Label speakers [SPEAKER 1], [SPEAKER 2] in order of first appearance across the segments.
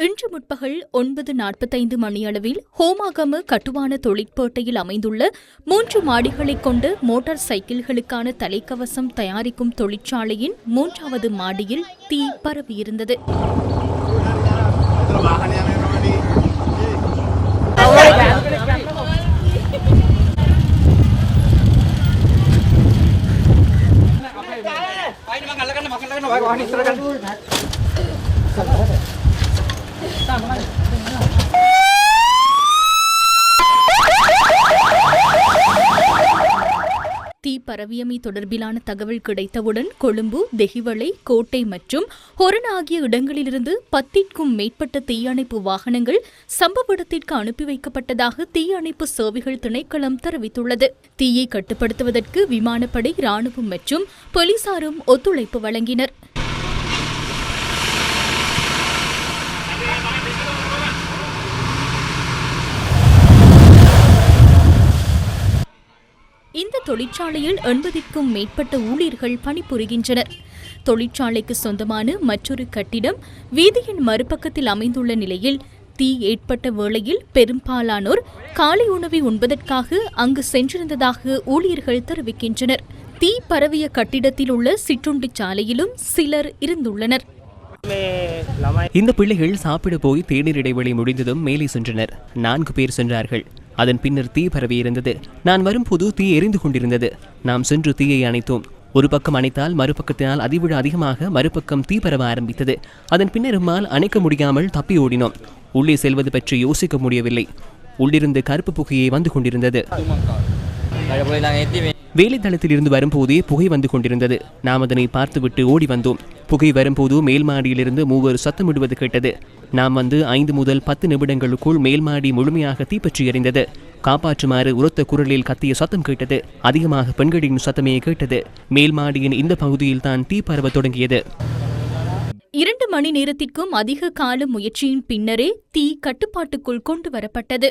[SPEAKER 1] இன்று முற்பகல் 9:45 மணியளவில் ஹோமாகம கட்டுமான தொழிற்பேட்டையில் அமைந்துள்ள 3 மாடிகளைக் கொண்ட மோட்டார் சைக்கிள்களுக்கான தலைக்கவசம் தயாரிக்கும் தொழிற்சாலையின் 3வது மாடியில் தீ பரவியிருந்தது. தீ பரவியமை தொடர்பிலான தகவல் கிடைத்தவுடன் கொழும்பு, தெஹிவளை, கோட்டை மற்றும் ஹொரண ஆகிய இடங்களிலிருந்து 10க்கும் மேற்பட்ட தீயணைப்பு வாகனங்கள் சம்பவ இடத்திற்கு அனுப்பி வைக்கப்பட்டதாக தீயணைப்பு சேவைகள் திணைக்களம் தெரிவித்துள்ளது. தீயை கட்டுப்படுத்துவதற்கு விமானப்படை, ராணுவம் மற்றும் போலீசாரும் ஒத்துழைப்பு வழங்கினர். இந்த தொழிற்சாலையில் 80க்கும் மேற்பட்ட ஊழியர்கள் பணிபுரிகின்றனர். தொழிற்சாலைக்கு சொந்தமான மற்றொரு கட்டிடம் வீதியின் மறுபக்கத்தில் அமைந்துள்ள நிலையில் தீ ஏற்பட்ட வேளையில் பெரும்பாலானோர் காலை உணவை உண்பதற்காக அங்கு சென்றிருந்ததாக ஊழியர்கள் தெரிவிக்கின்றனர். தீ பரவிய கட்டிடத்தில் உள்ள சிற்றுண்டி சாலையிலும் சிலர் இருந்துள்ளனர்.
[SPEAKER 2] இந்த பிள்ளைகள் சாப்பிட போய் தேநீர் இடைவெளி முடிந்ததும் மேலே சென்றனர். 4 பேர் சென்றார்கள். அதன் பின்னர் தீ பரவியிருந்தது. நான் வரும்போது தீ எரிந்து கொண்டிருந்தது. நாம் சென்று தீயை அணைத்தோம். ஒரு பக்கம் அணைத்தால் மறுபக்கத்தினால் அதிவிட அதிகமாக மறுபக்கம் தீ பரவ ஆரம்பித்தது. அதன் பின்னர் நம்மால் அணைக்க முடியாமல் தப்பி ஓடினோம். உள்ளே செல்வது பற்றி யோசிக்க முடியவில்லை. உள்ளிருந்து கருப்பு புகையை வந்து கொண்டிருந்தது. வேலைத்தளத்தில் இருந்து வரும்போதே புகை வந்து கொண்டிருந்தது. நாம் அதனை பார்த்துவிட்டு ஓடி வந்தோம். புகை வரும்போது மேல் மாடியிலிருந்து 3 சத்தமிடுவது கேட்டது. நாம் வந்து 5 முதல் 10 நிமிடங்களுக்குள் மேல் மாடி முழுமையாக தீப்பற்றி எறிந்தது. காப்பாற்றுமாறு உரத்த குரலில் கத்திய சத்தம் கேட்டது. அதிகமாக பெண்களின் சத்தமே கேட்டது. மேல் மாடியின் இந்த பகுதியில் தான் தீ பரவ தொடங்கியது.
[SPEAKER 1] 2 மணி நேரத்திற்கும் அதிக கால முயற்சியின் பின்னரே தீ கட்டுப்பாட்டுக்குள் கொண்டு வரப்பட்டது.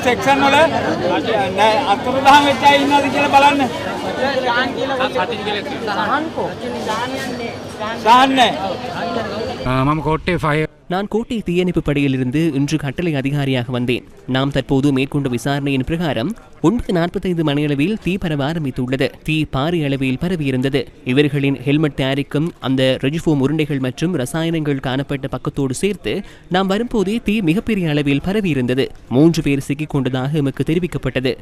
[SPEAKER 3] सेक्शन वाला අතුරුදහන් වෙච්ච අය ඉන්නවද කියලා බලන්න.
[SPEAKER 2] මම கோட்டை ஃபயர். நான் கோட்டை தீயணைப்பு படையிலிருந்து இன்று கட்டளை அதிகாரியாக வந்தேன். நாம் தற்போது மேற்கொண்ட விசாரணையின் பிரகாரம் 9:45 மணியளவில் தீ பரவ ஆரம்பித்துள்ளது. தீ பாரிய அளவில் பரவியிருந்தது. இவர்களின் ஹெல்மெட் தயாரிக்கும் அந்த ரெஜிஃபோம் உருண்டைகள் மற்றும் ரசாயனங்கள் காணப்பட்ட பக்கத்தோடு சேர்த்து நாம் வரும்போதே தீ மிகப்பெரிய அளவில் பரவியிருந்தது. 3 பேர் சிக்கிக் கொண்டதாக எமக்கு தெரிவிக்கப்பட்டது.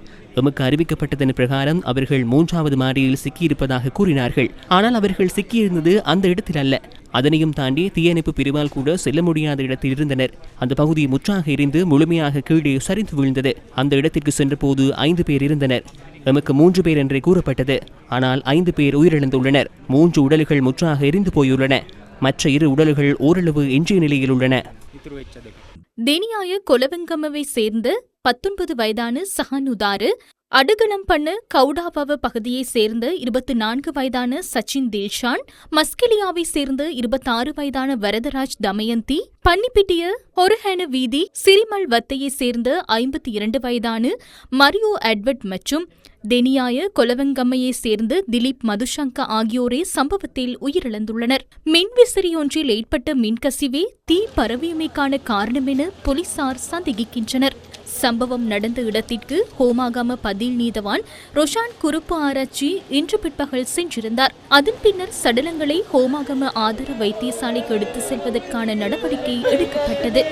[SPEAKER 2] எமக்கு அறிவிக்கப்பட்டதன் பிரகாரம் அவர்கள் 3வது மாடியில் சிக்கியிருப்பதாக கூறினார்கள். ஆனால் அவர்கள் சிக்கியிருந்தது அந்த இடத்தில் அல்ல. அதனையும் தாண்டி தீயணைப்பு பிரிவால் கூட செல்ல முடியாத இடத்தில் இருந்தனர். அந்த பகுதி முற்றாக எரிந்து முழுமையாக கீழே சரிந்து வீழ்ந்தது. அந்த இடத்திற்கு சென்ற போது 5 பேர் இருந்தனர். எமக்கு 3 பேர் என்றே கூறப்பட்டது. ஆனால் 5 பேர் உயிரிழந்துள்ளனர். 3 உடல்கள் முற்றாக எரிந்து போயுள்ளன. மற்ற 2 உடல்கள் ஓரளவு எஞ்சிய நிலையில் உள்ளன.
[SPEAKER 1] தெனியாய கொலவெங்கமவை சேர்ந்த 19 வயதான சஹனுதாரு, அடுகலம் பண்ண கவுடாவவ பகுதியை சேர்ந்த 24 வயதான சச்சின் தில்ஷான், மஸ்கெலியாவை சேர்ந்த 26 வயதான வரதராஜ் தமயந்தி, பன்னிப்பிட்டிய ஹொரஹேன வீதி சிரிமல் வத்தையை சேர்ந்த 52 வயதான மரியோ எட்வர்ட் மற்றும் தெனியாய கொலவெங்கம்மையை சேர்ந்த திலீப் மதுசங்க ஆகியோரே சம்பவத்தில் உயிரிழந்துள்ளனர். மின்விசிறி ஒன்றில் ஏற்பட்ட மின்கசிவே தீ பரவியமைக்கான காரணம் என போலீசார் சந்தேகிக்கின்றனர். சம்பவம் நடந்த இடத்திற்கு ஹோமாகம பதில் நீதவான் ரோஷான் குருப்பு ஆராய்ச்சி இன்று பிற்பகல் சென்றிருந்தார். அதன் பின்னர் சடலங்களை ஹோமாகம ஆதார வைத்தியசாலைக்கு எடுத்து செல்வதற்கான நடவடிக்கை எடுக்கப்பட்டது.